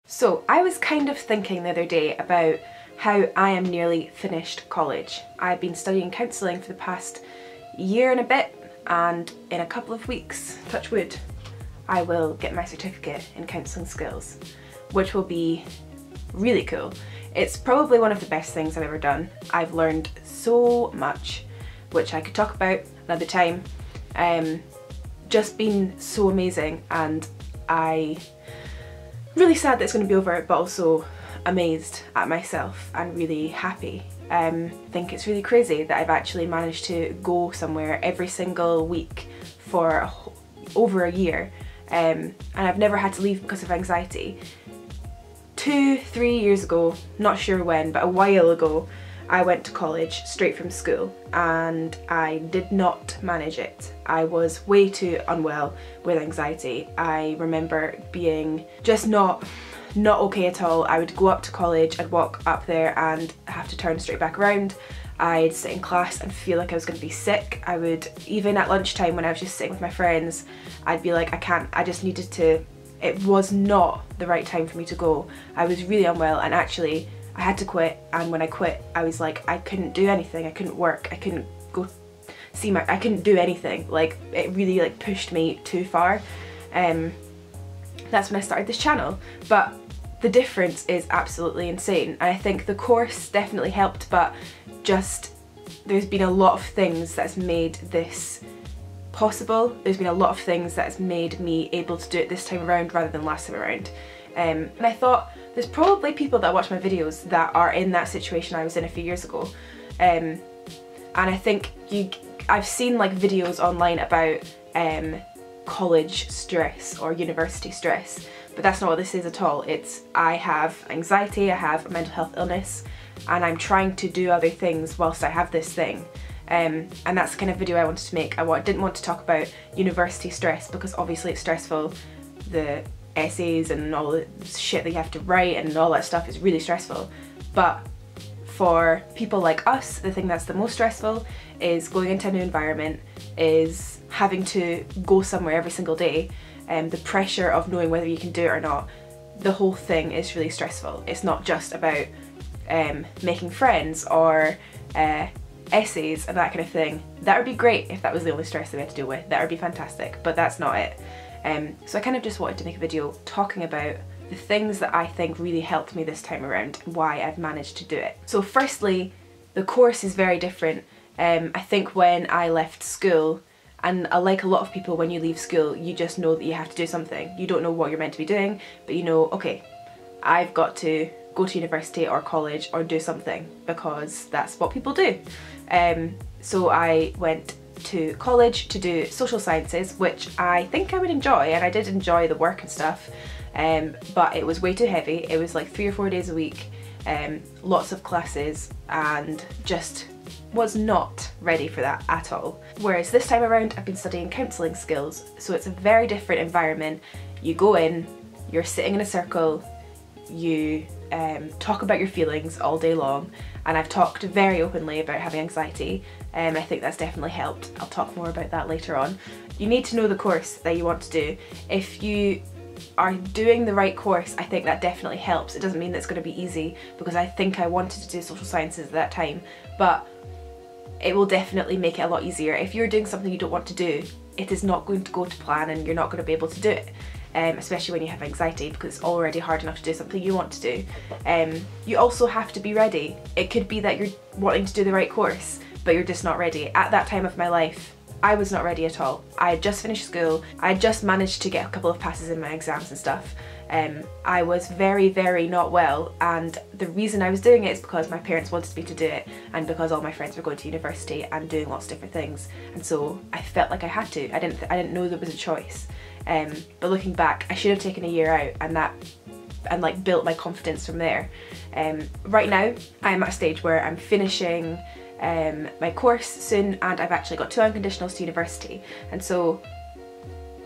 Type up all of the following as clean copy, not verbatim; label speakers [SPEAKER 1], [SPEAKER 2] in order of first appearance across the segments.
[SPEAKER 1] So I was kind of thinking the other day about how I am nearly finished college. I've been studying counselling for the past year and a bit, and in a couple of weeks, touch wood, I will get my certificate in counselling skills, which will be really cool. It's probably one of the best things I've ever done. I've learned so much, which I could talk about another time. Just been so amazing, and I really sad that it's going to be over, but also amazed at myself and really happy. I think it's really crazy that I've actually managed to go somewhere every single week for over a year, and I've never had to leave because of anxiety. 2-3 years ago, not sure when, but a while ago, I went to college straight from school and I did not manage it. I was way too unwell with anxiety. I remember being just not okay at all. I would go up to college, I'd walk up there and have to turn straight back around. I'd sit in class and feel like I was going to be sick. I would, even at lunchtime when I was just sitting with my friends, I'd be like, I just needed to, it was not the right time for me to go. I was really unwell, and actually I had to quit, and when I quit I was like, I couldn't do anything, I couldn't work, I couldn't go see I couldn't do anything. Like, it really like pushed me too far. That's when I started this channel, but the difference is absolutely insane, and I think the course definitely helped, but just there's been a lot of things that's made this possible. There's been a lot of things that's made me able to do it this time around rather than last time around. And I thought, there's probably people that watch my videos that are in that situation I was in a few years ago. And I think I've seen like videos online about college stress or university stress, but that's not what this is at all. It's, I have anxiety, I have a mental health illness, and I'm trying to do other things whilst I have this thing. And that's the kind of video I wanted to make. I didn't want to talk about university stress because obviously it's stressful. The essays and all the shit that you have to write and all that stuff is really stressful. But for people like us, the thing that's the most stressful is going into a new environment, is having to go somewhere every single day, and the pressure of knowing whether you can do it or not. The whole thing is really stressful. It's not just about making friends or essays and that kind of thing. That would be great if that was the only stress that we had to deal with. That would be fantastic, but that's not it. So I kind of just wanted to make a video talking about the things that I think really helped me this time around and why I've managed to do it. So firstly, the course is very different. I think when I left school, and like a lot of people, when you leave school you just know that you have to do something. You don't know what you're meant to be doing, but you know, okay, I've got to go to university or college or do something because that's what people do. So I went to college to do social sciences, which I think I would enjoy, and I did enjoy the work and stuff, but it was way too heavy. It was like 3 or 4 days a week, lots of classes, and just was not ready for that at all. Whereas this time around I've been studying counselling skills, so it's a very different environment. You go in, you're sitting in a circle, you talk about your feelings all day long, and I've talked very openly about having anxiety. I think that's definitely helped. I'll talk more about that later on. You need to know the course that you want to do. If you are doing the right course, I think that definitely helps. It doesn't mean that it's going to be easy, because I think I wanted to do social sciences at that time, but it will definitely make it a lot easier. If you're doing something you don't want to do, it is not going to go to plan and you're not going to be able to do it. Especially when you have anxiety, because it's already hard enough to do something you want to do. You also have to be ready. It could be that you're wanting to do the right course, but you're just not ready. At that time of my life, I was not ready at all. I had just finished school, I had just managed to get a couple of passes in my exams and stuff. I was very, very not well, and the reason I was doing it is because my parents wanted me to do it, and because all my friends were going to university and doing lots of different things, and so I felt like I had to. I didn't know there was a choice. But looking back, I should have taken a year out and like built my confidence from there. Right now I'm at a stage where I'm finishing my course soon, and I've actually got 2 unconditionals to university, and so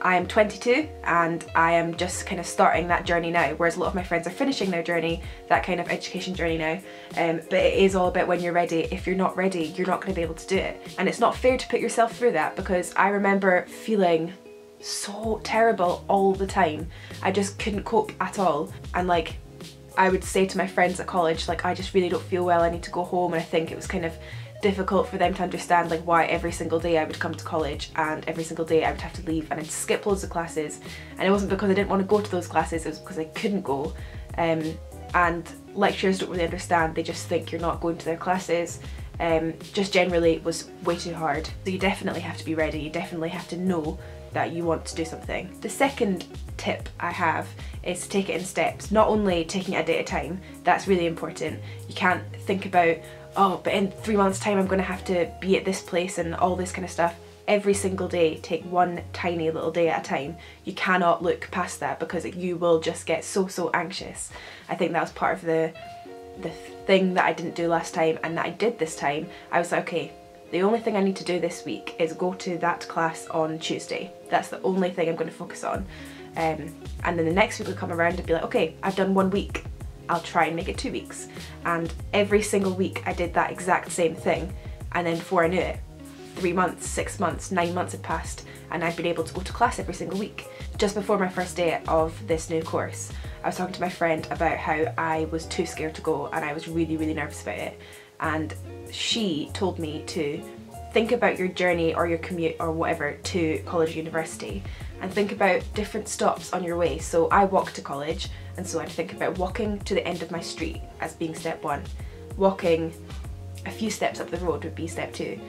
[SPEAKER 1] I am 22 and I am just kind of starting that journey now, whereas a lot of my friends are finishing their journey, that kind of education journey now. But it is all about when you're ready. If you're not ready, you're not going to be able to do it, and it's not fair to put yourself through that, because I remember feeling so terrible all the time. I just couldn't cope at all. And like, I would say to my friends at college, like, I just really don't feel well, I need to go home. And I think it was kind of difficult for them to understand like why every single day I would come to college and every single day I would have to leave and I'd skip loads of classes. And it wasn't because I didn't want to go to those classes, it was because I couldn't go. And lecturers don't really understand, they just think you're not going to their classes. Just generally it was way too hard. So you definitely have to be ready, you definitely have to know that you want to do something. The second tip I have is to take it in steps. Not only taking it a day at a time, that's really important. You can't think about, oh, but in 3 months time I'm going to have to be at this place and all this kind of stuff. Every single day, take one tiny little day at a time. You cannot look past that because you will just get so anxious. I think that was part of the thing that I didn't do last time and that I did this time. I was like, okay, the only thing I need to do this week is go to that class on Tuesday. That's the only thing I'm going to focus on. And then the next week will come around and be like, okay, I've done 1 week. I'll try and make it 2 weeks. And every single week I did that exact same thing. And then before I knew it, 3 months, 6 months, 9 months had passed and I'd been able to go to class every single week. Just before my first day of this new course, I was talking to my friend about how I was too scared to go and I was really nervous about it. And she told me to think about your journey or your commute or whatever to college or university and think about different stops on your way. So I walk to college, and so I'd think about walking to the end of my street as being step 1. Walking a few steps up the road would be step 2.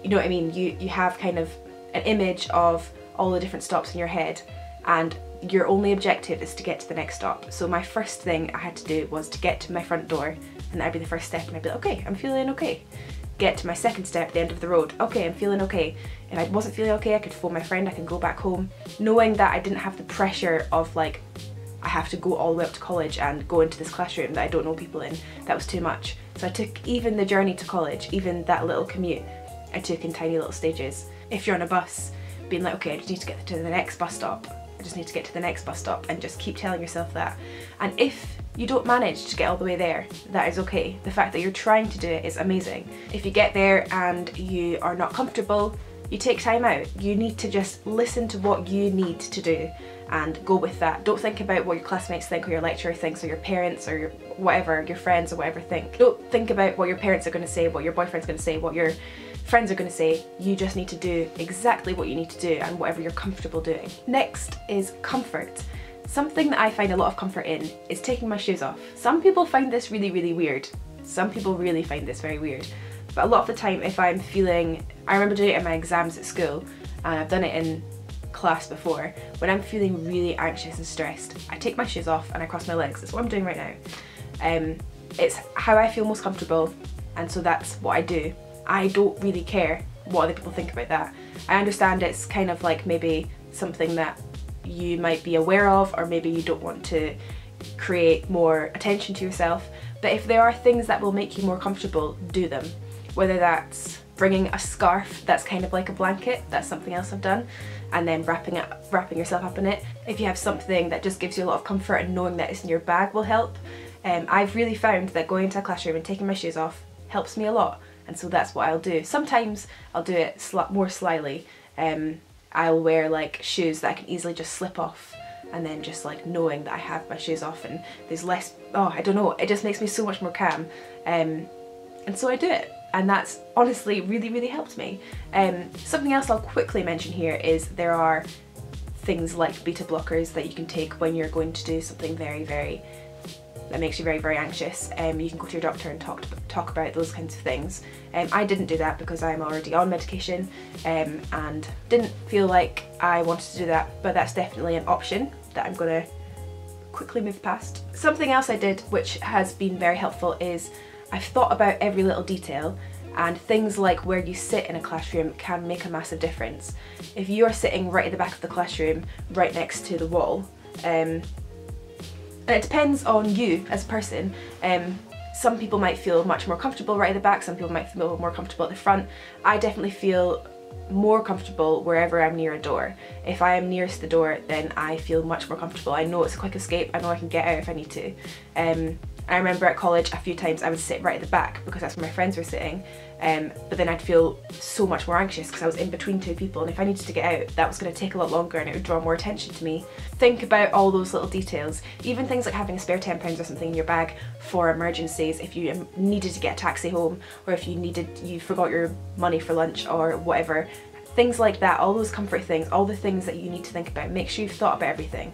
[SPEAKER 1] You know what I mean? You have kind of an image of all the different stops in your head and your only objective is to get to the next stop. So my first thing I had to do was to get to my front door, and that'd be the first step, and I'd be like, okay, I'm feeling okay. Get to my second step, the end of the road. Okay, I'm feeling okay. If I wasn't feeling okay, I could phone my friend, I could go back home. Knowing that I didn't have the pressure of like, I have to go all the way up to college and go into this classroom that I don't know people in. That was too much. So I took even the journey to college, even that little commute, I took in tiny little stages. If you're on a bus, being like, okay, I just need to get to the next bus stop. I just need to get to the next bus stop, and just keep telling yourself that. And if you don't manage to get all the way there, that is okay. The fact that you're trying to do it is amazing. If you get there and you are not comfortable, you take time out. You need to just listen to what you need to do and go with that. Don't think about what your classmates think or your lecturer thinks or your parents or your whatever, your friends or whatever think. Don't think about what your parents are going to say, what your boyfriend's going to say, what your friends are going to say. You just need to do exactly what you need to do and whatever you're comfortable doing. Next is comfort. Something that I find a lot of comfort in is taking my shoes off. Some people find this really weird. Some people really find this very weird. But a lot of the time if I'm feeling, I remember doing it in my exams at school, and I've done it in class before, when I'm feeling really anxious and stressed, I take my shoes off and I cross my legs. That's what I'm doing right now. It's how I feel most comfortable, and so that's what I do. I don't really care what other people think about that. I understand it's kind of like maybe something that you might be aware of, or maybe you don't want to create more attention to yourself, but if there are things that will make you more comfortable, do them. Whether that's bringing a scarf that's kind of like a blanket, that's something else I've done, and then wrapping yourself up in it. If you have something that just gives you a lot of comfort and knowing that it's in your bag will help. I've really found that going into a classroom and taking my shoes off helps me a lot, and so that's what I'll do. Sometimes I'll do it more slyly. I'll wear like shoes that I can easily just slip off, and then just like knowing that I have my shoes off and there's less, I don't know, it just makes me so much more calm. And so I do it, and that's honestly really helped me. Something else I'll quickly mention here is there are things like beta blockers that you can take when you're going to do something that makes you very anxious. You can go to your doctor and talk about those kinds of things. I didn't do that because I'm already on medication and didn't feel like I wanted to do that, but that's definitely an option that I'm going to quickly move past. Something else I did which has been very helpful is I've thought about every little detail, and things like where you sit in a classroom can make a massive difference. If you are sitting right at the back of the classroom, right next to the wall, and it depends on you as a person. Some people might feel much more comfortable right at the back, some people might feel more comfortable at the front. I definitely feel more comfortable wherever I'm near a door. If I am nearest the door, then I feel much more comfortable. I know it's a quick escape, I know I can get out if I need to. I remember at college a few times I would sit right at the back because that's where my friends were sitting, but then I'd feel so much more anxious because I was in between two people, and if I needed to get out, that was going to take a lot longer and it would draw more attention to me. Think about all those little details, even things like having a spare £10 or something in your bag for emergencies, if you needed to get a taxi home, or if you forgot your money for lunch or whatever. Things like that, all those comfort things, all the things that you need to think about. Make sure you've thought about everything.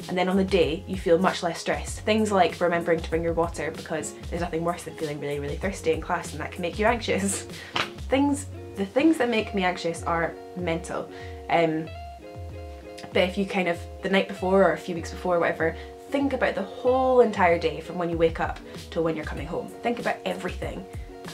[SPEAKER 1] And then on the day, you feel much less stressed. Things like remembering to bring your water, because there's nothing worse than feeling really, really thirsty in class, and that can make you anxious. The things that make me anxious are mental. But if you kind of, the night before or a few weeks before or whatever, think about the whole entire day from when you wake up to when you're coming home. Think about everything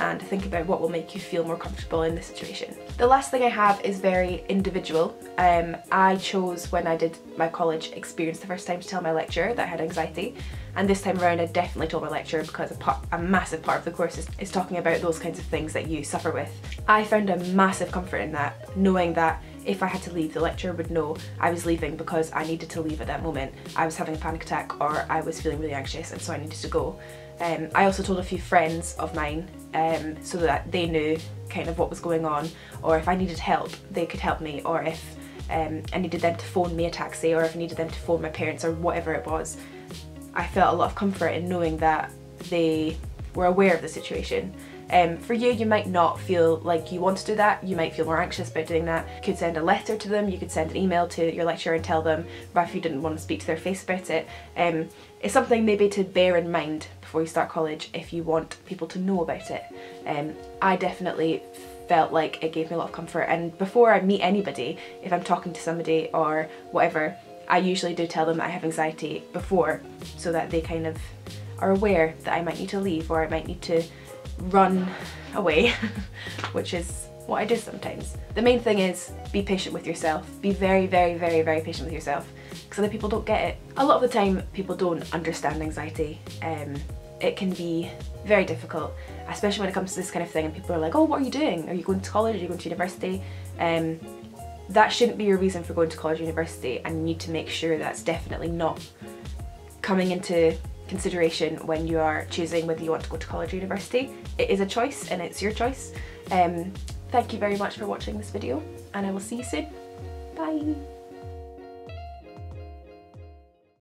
[SPEAKER 1] and think about what will make you feel more comfortable in the situation. The last thing I have is very individual. I chose, when I did my college experience the first time, to tell my lecturer that I had anxiety, and this time around I definitely told my lecturer because a massive part of the course is talking about those kinds of things that you suffer with. I found a massive comfort in that, knowing that if I had to leave, the lecturer would know I was leaving because I needed to leave at that moment. I was having a panic attack or I was feeling really anxious and so I needed to go. I also told a few friends of mine so that they knew kind of what was going on, or if I needed help they could help me, or if I needed them to phone me a taxi, or if I needed them to phone my parents or whatever it was. I felt a lot of comfort in knowing that they were aware of the situation. For you might not feel like you want to do that, you might feel more anxious about doing that. You could send a letter to them, you could send an email to your lecturer and tell them, but if you didn't want to speak to their face about it. It's something maybe to bear in mind before you start college if you want people to know about it. I definitely felt like it gave me a lot of comfort, and before I meet anybody, if I'm talking to somebody or whatever, I usually do tell them that I have anxiety before, so that they kind of are aware that I might need to leave or I might need to run away, which is what I do sometimes. The main thing is be patient with yourself. Be very, very, very, very patient with yourself, because other people don't get it. A lot of the time people don't understand anxiety. It can be very difficult, especially when it comes to this kind of thing and people are like, oh, what are you doing? Are you going to college? Are you going to university? That shouldn't be your reason for going to college or university, and you need to make sure that's definitely not coming into consideration when you are choosing whether you want to go to college or university. It is a choice and it's your choice. Thank you very much for watching this video, and I will see you soon. Bye!